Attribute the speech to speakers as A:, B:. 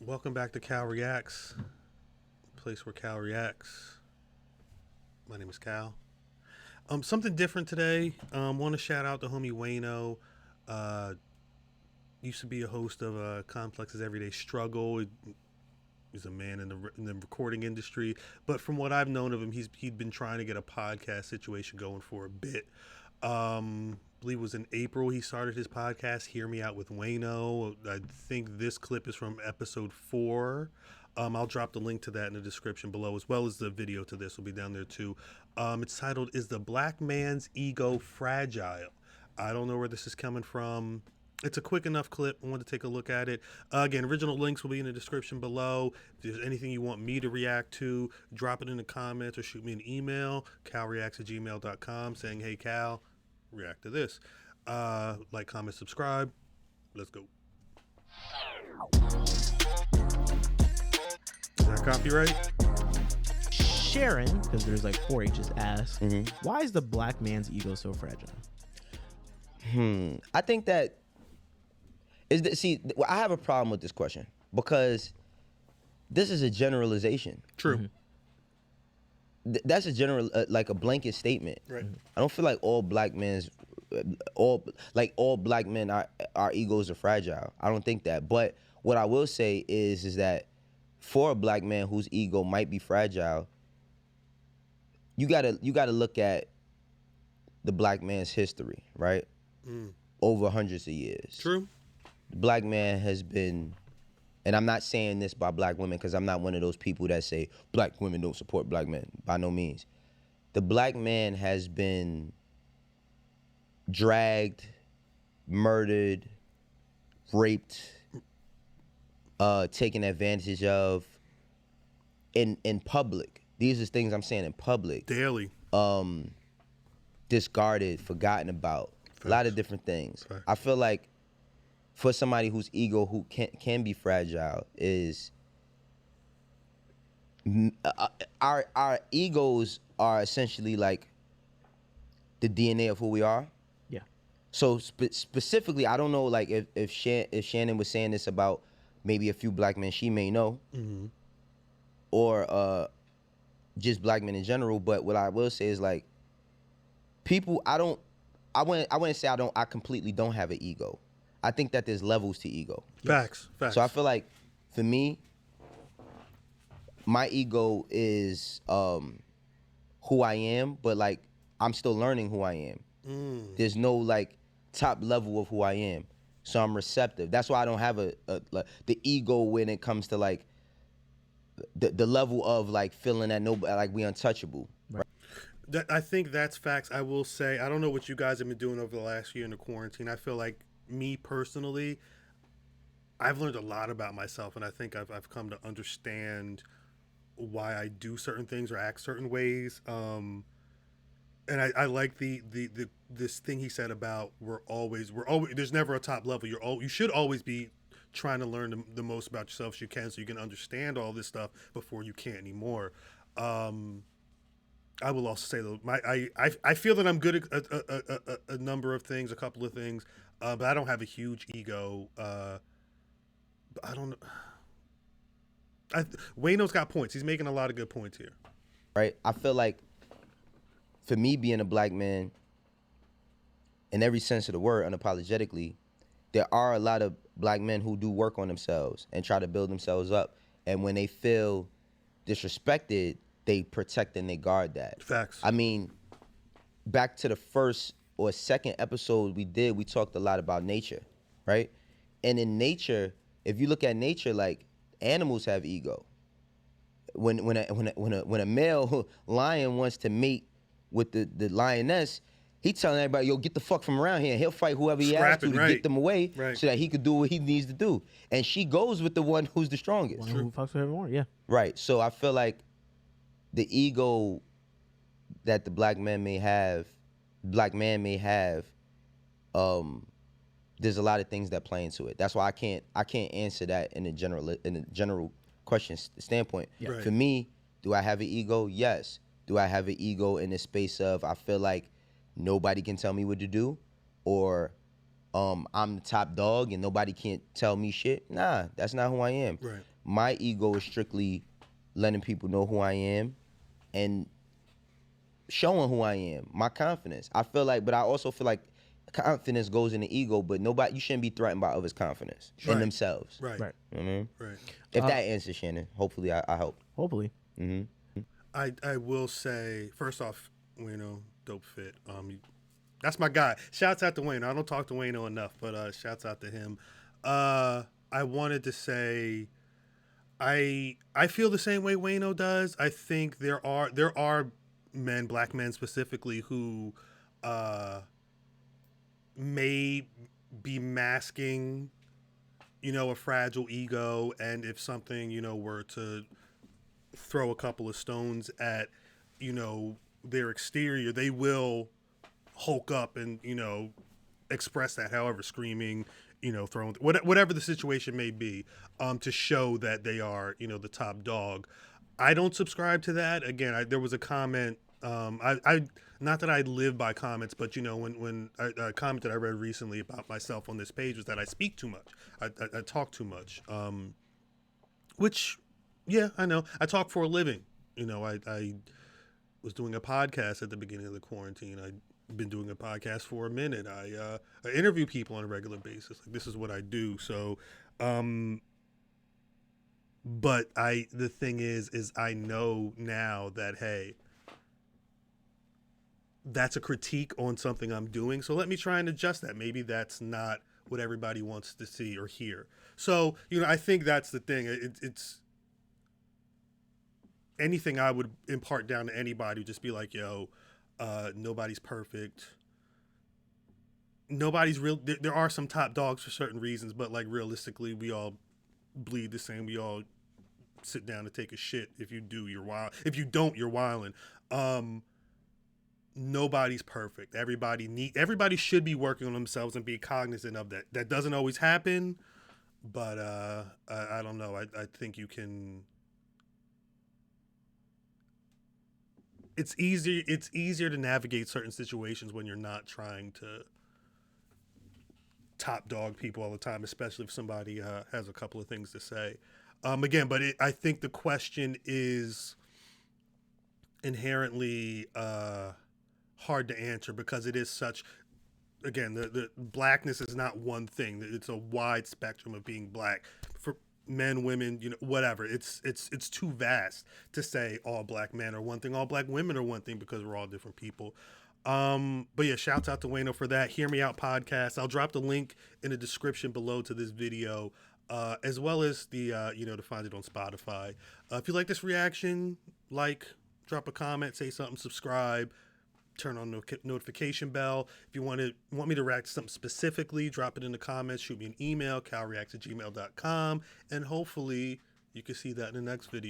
A: Welcome back to Cal Reacts, place where Cal reacts. My name is Cal. Something different today. Want to shout out the homie Wayno. Uh, used to be a host of Complex's Everyday Struggle. He's a man in the recording industry, but from what I've known of him, he'd been trying to get a podcast situation going for a bit. I believe it was in April he started his podcast, Hear Me Out with Wayno. I think this clip is from episode 4. I'll drop the link to that in the description below, as well as the video to this will be down there too. It's titled, Is the Black Man's Ego Fragile? I don't know where this is coming from. It's a quick enough clip. I want to take a look at it. Again, original links will be in the description below. If there's anything you want me to react to, drop it in the comments or shoot me an email, calreacts@gmail.com, saying, hey, Cal, react to this. Like, comment, subscribe. Let's go. Is that copyright?
B: Sharon, because there's like 4 H's, asked, why is the black man's ego so fragile?
C: I think that I have a problem with this question because this is a generalization.
A: True.
C: That's a general, like a blanket statement.
A: Right.
C: I don't feel like all black men, our egos are fragile. I don't think that. But what I will say is that for a black man whose ego might be fragile, you gotta look at the black man's history, right? Over hundreds of years.
A: True.
C: The black man has been, and I'm not saying this by black women because I'm not one of those people that say black women don't support black men. By no means. The black man has been dragged, murdered, raped, taken advantage of in public. These are things I'm saying in public.
A: Daily.
C: Discarded, forgotten about.
A: Facts.
C: A lot of different things.
A: Facts.
C: I feel like for somebody whose ego who can be fragile is our egos are essentially like the DNA of who we are.
B: Yeah.
C: So specifically, I don't know like if Shannon was saying this about maybe a few black men she may know, or just black men in general. But what I will say is like people, I wouldn't say I completely don't have an ego. I think that there's levels to ego.
A: Facts.
C: So I feel like for me, my ego is who I am, but like I'm still learning who I am. There's no like top level of who I am. So I'm receptive. That's why I don't have the ego when it comes to like the level of like feeling that nobody, like we untouchable. Right.
A: I think that's facts. I will say, I don't know what you guys have been doing over the last year in the quarantine. I feel like me personally, I've learned a lot about myself, and I think I've come to understand why I do certain things or act certain ways. And I like this thing he said about we're always there's never a top level. You should always be trying to learn the most about yourself as you can, so you can understand all this stuff before you can't anymore. I will also say though, I feel that I'm good at a number of things, a couple of things, but I don't have a huge ego. But I don't know. Wayno's got points. He's making a lot of good points here.
C: Right. I feel like for me being a black man, in every sense of the word, unapologetically, there are a lot of black men who do work on themselves and try to build themselves up. And when they feel disrespected, they protect and they guard that.
A: Facts.
C: I mean, back to the first or second episode we talked a lot about nature, right? And in nature, if you look at nature, like animals have ego. When a male lion wants to mate with the lioness, he telling everybody, yo, get the fuck from around here. He'll fight whoever he has to get them away so that he could do what he needs to do. And she goes with the one who's the strongest.
B: One who fucks with everyone, yeah.
C: Right. So I feel like the ego that the black man may have, there's a lot of things that play into it. That's why I can't answer that in a general question standpoint.
B: Yeah.
A: Right.
C: For me, do I have an ego? Yes. Do I have an ego in the space of I feel like nobody can tell me what to do, or I'm the top dog and nobody can't tell me shit. Nah, that's not who I am.
A: Right.
C: My ego is strictly letting people know who I am and showing who I am. My confidence. I feel like, but I also feel like confidence goes in the ego, but nobody, you shouldn't be threatened by others' confidence in
A: Right.
C: themselves.
A: Right.
B: Right.
C: You know what I mean?
A: Right.
C: If that answers, Shannon, hopefully I help.
B: Hopefully.
A: I will say, first off, Wayno, dope fit. That's my guy. Shouts out to Wayno. I don't talk to Wayno enough, but shouts out to him. I wanted to say, I feel the same way Wayno does. I think there are men, black men specifically, who may be masking, a fragile ego, and if something, were to throw a couple of stones at, their exterior, they will hulk up and, express that, however, screaming, throwing, whatever the situation may be, to show that they are, the top dog. I don't subscribe to that. Again, there was a comment. I not that I live by comments, but when a comment that I read recently about myself on this page was that I speak too much. I talk too much. Which, yeah, I know. I talk for a living. I was doing a podcast at the beginning of the quarantine. I've been doing a podcast for a minute. I interview people on a regular basis. Like, this is what I do. So, but the thing is I know now that, hey, that's a critique on something I'm doing. So let me try and adjust that. Maybe that's not what everybody wants to see or hear. So, I think that's the thing. It's anything I would impart down to anybody would just be like, yo, nobody's perfect. Nobody's real. There are some top dogs for certain reasons, but like realistically, we all bleed the same. We all sit down to take a shit. If you do, you're wild. If you don't, you're wilding. Nobody's perfect. Everybody should be working on themselves and be cognizant of that. That doesn't always happen, but I don't know. I think you can. It's easier to navigate certain situations when you're not trying to top dog people all the time, especially if somebody has a couple of things to say. Again, but I think the question is inherently hard to answer because it is such. Again, the blackness is not one thing. It's a wide spectrum of being black for men, women, whatever. It's too vast to say all black men are one thing, all black women are one thing, because we're all different people. But yeah, shouts out to Wayno for that. Hear Me Out podcast. I'll drop the link in the description below to this video, as well as the to find it on Spotify. If you like this reaction, drop a comment, say something, subscribe, turn on the notification bell. If you want me to react to something specifically, drop it in the comments, shoot me an email, khalreacts@gmail.com, and hopefully you can see that in the next video.